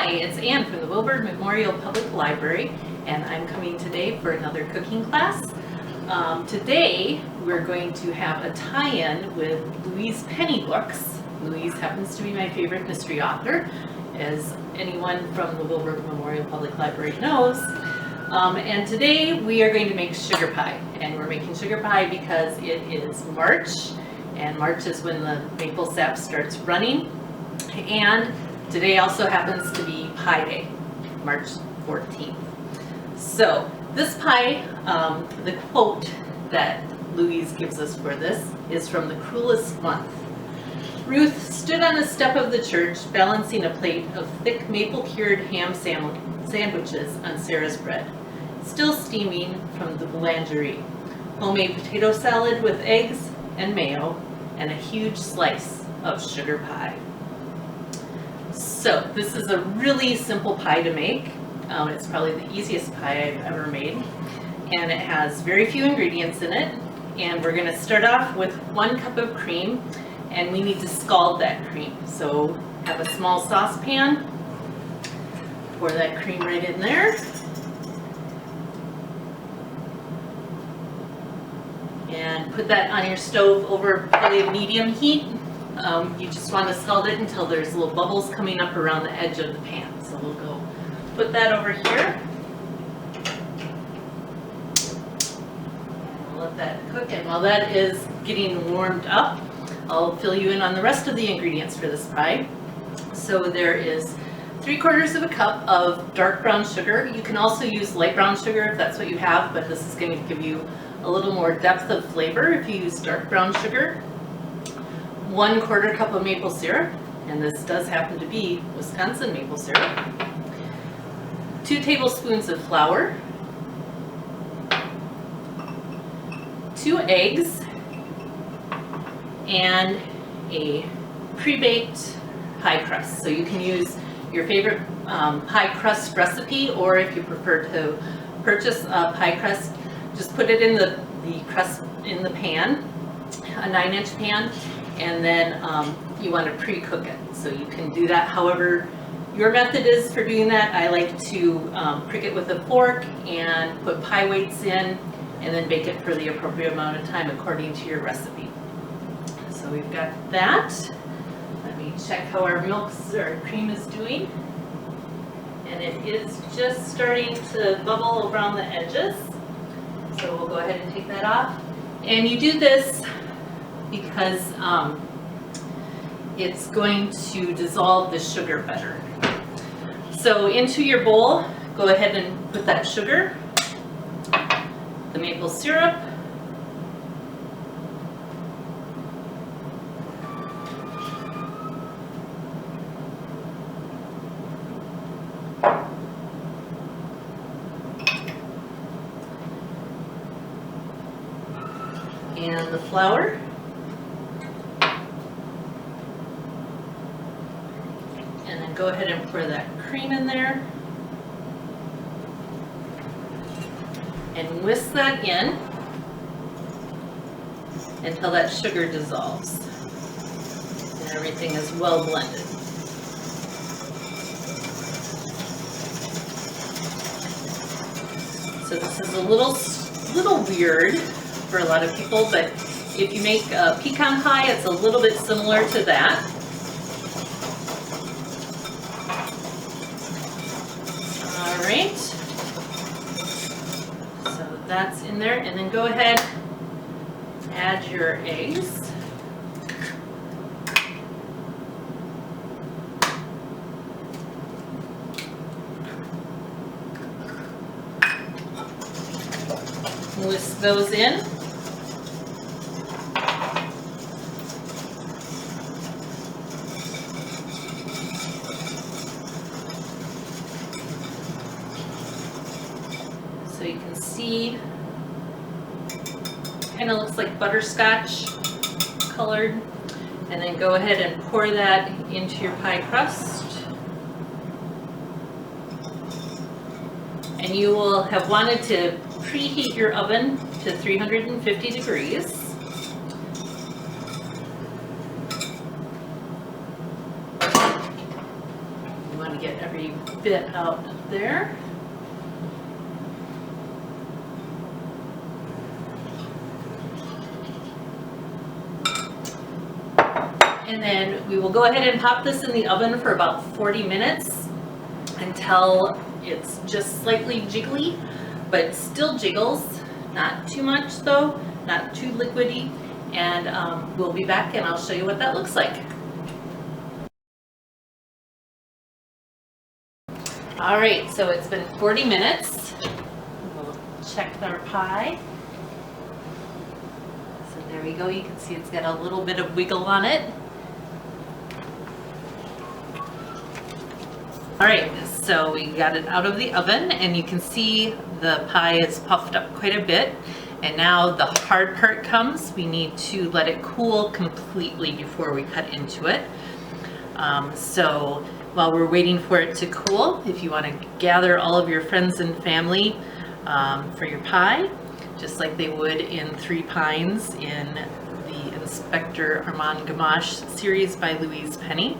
Hi, it's Anne from the Wilbur Memorial Public Library, and I'm coming today for another cooking class. Today we're going to have a tie-in with Louise Penny books. Louise happens to be my favorite mystery author, as anyone from the Wilbur Memorial Public Library knows. And today we are going to make sugar pie, and we're making sugar pie because it is March, and March is when the maple sap starts running. And today also happens to be Pie Day, March 14th. So this pie, the quote that Louise gives us for this is from the Cruelest month. Ruth stood on the step of the church, balancing a plate of thick maple-cured ham sandwiches on Sarah's bread, still steaming from the boulangerie. Homemade potato salad with eggs and mayo, and a huge slice of sugar pie. So this is a really simple pie to make. It's probably the easiest pie I've ever made, and it has very few ingredients in it. And we're going to start off with 1 cup of cream, and we need to scald that cream. So have a small saucepan, pour that cream right in there, and put that on your stove over probably a medium heat. You just want to scald it until there's little bubbles coming up around the edge of the pan. So we'll go put that over here. And we'll let that cook. And while that is getting warmed up, I'll fill you in on the rest of the ingredients for this pie. So there is 3/4 cup of dark brown sugar. You can also use light brown sugar if that's what you have, but this is going to give you a little more depth of flavor if you use dark brown sugar. 1/4 cup of maple syrup, and this does happen to be Wisconsin maple syrup. 2 tablespoons of flour, 2 eggs, and a pre-baked pie crust. So you can use your favorite pie crust recipe, or if you prefer to purchase a pie crust, just put it in the crust in the pan, a 9-inch pan, and then you want to pre-cook it. So you can do that however your method is for doing that. I like to prick it with a fork and put pie weights in, and then bake it for the appropriate amount of time according to your recipe. So we've got that. Let me check how our cream is doing. And it is just starting to bubble around the edges. So we'll go ahead and take that off. And you do this because it's going to dissolve the sugar better. So into your bowl, go ahead and put that sugar, the maple syrup, and the flour, and then go ahead and pour that cream in there and whisk that in until that sugar dissolves and everything is well blended. So this is a little weird for a lot of people, but if you make a pecan pie, it's a little bit similar to that. All right, so that's in there, and then go ahead, add your eggs. Whisk those in. So you can see, kind of looks like butterscotch colored. And then go ahead and pour that into your pie crust. And you will have wanted to preheat your oven to 350 degrees. You want want to get every bit out there. And then we will go ahead and pop this in the oven for about 40 minutes until it's just slightly jiggly, but still jiggles. Not too much though, not too liquidy. And we'll be back and I'll show you what that looks like. All right, so it's been 40 minutes. We'll check our pie. So there we go. You can see it's got a little bit of wiggle on it. All right, so we got it out of the oven and you can see the pie is puffed up quite a bit. And now the hard part comes. We need to let it cool completely before we cut into it. So while we're waiting for it to cool, if you want to gather all of your friends and family for your pie, just like they would in Three Pines in the Inspector Armand Gamache series by Louise Penny.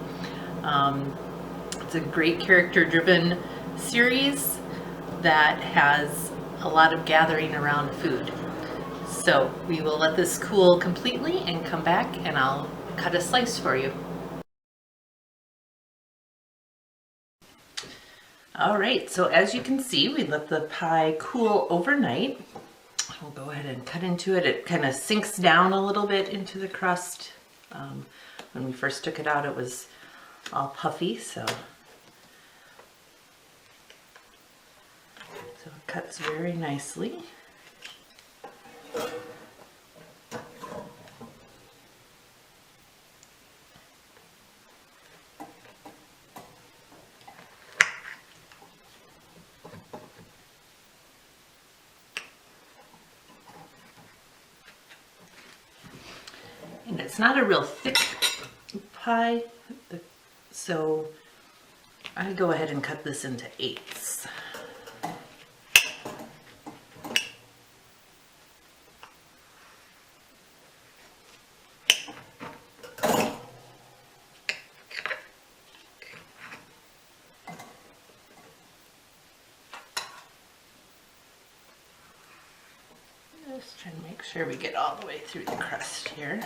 It's a great character-driven series that has a lot of gathering around food. So we will let this cool completely and come back and I'll cut a slice for you. All right, so as you can see, we let the pie cool overnight. We'll go ahead and cut into it. It kind of sinks down a little bit into the crust. When we first took it out, it was all puffy, so it cuts very nicely. And it's not a real thick pie, so I go ahead and cut this into 8s. Just trying to make sure we get all the way through the crust here.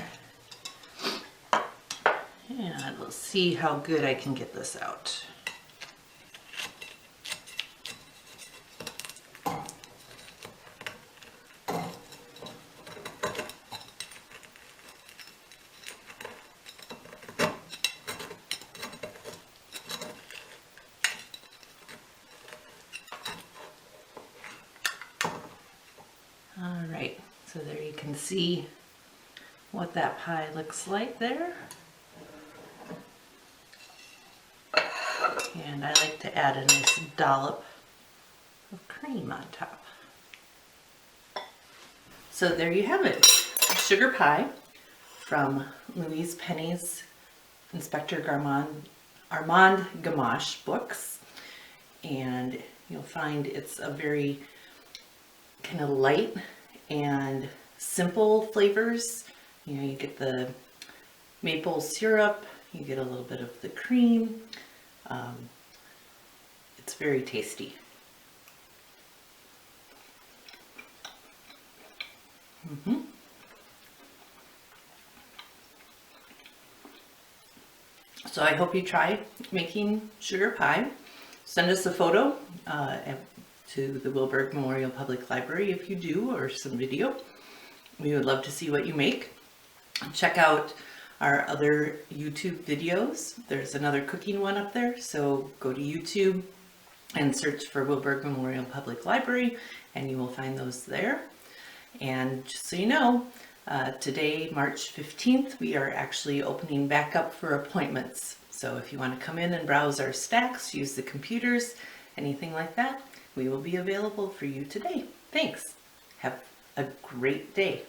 And we'll see how good I can get this out. All right, so there you can see what that pie looks like there. And I like to add a nice dollop of cream on top. So there you have it, sugar pie from Louise Penny's Inspector Armand Gamache books. And you'll find it's a very kind of light and simple flavors. You know, you get the maple syrup, you get a little bit of the cream. It's very tasty. So I hope you try making sugar pie. Send us a photo to the Wilberg Memorial Public Library if you do, or some video. We would love to see what you make. Check out our other YouTube videos. There's another cooking one up there, so go to YouTube and search for Wilberg Memorial Public Library and you will find those there. And just so you know, today, March 15th, we are actually opening back up for appointments. So if you want to come in and browse our stacks, use the computers, anything like that, we will be available for you today. Thanks. Have a great day.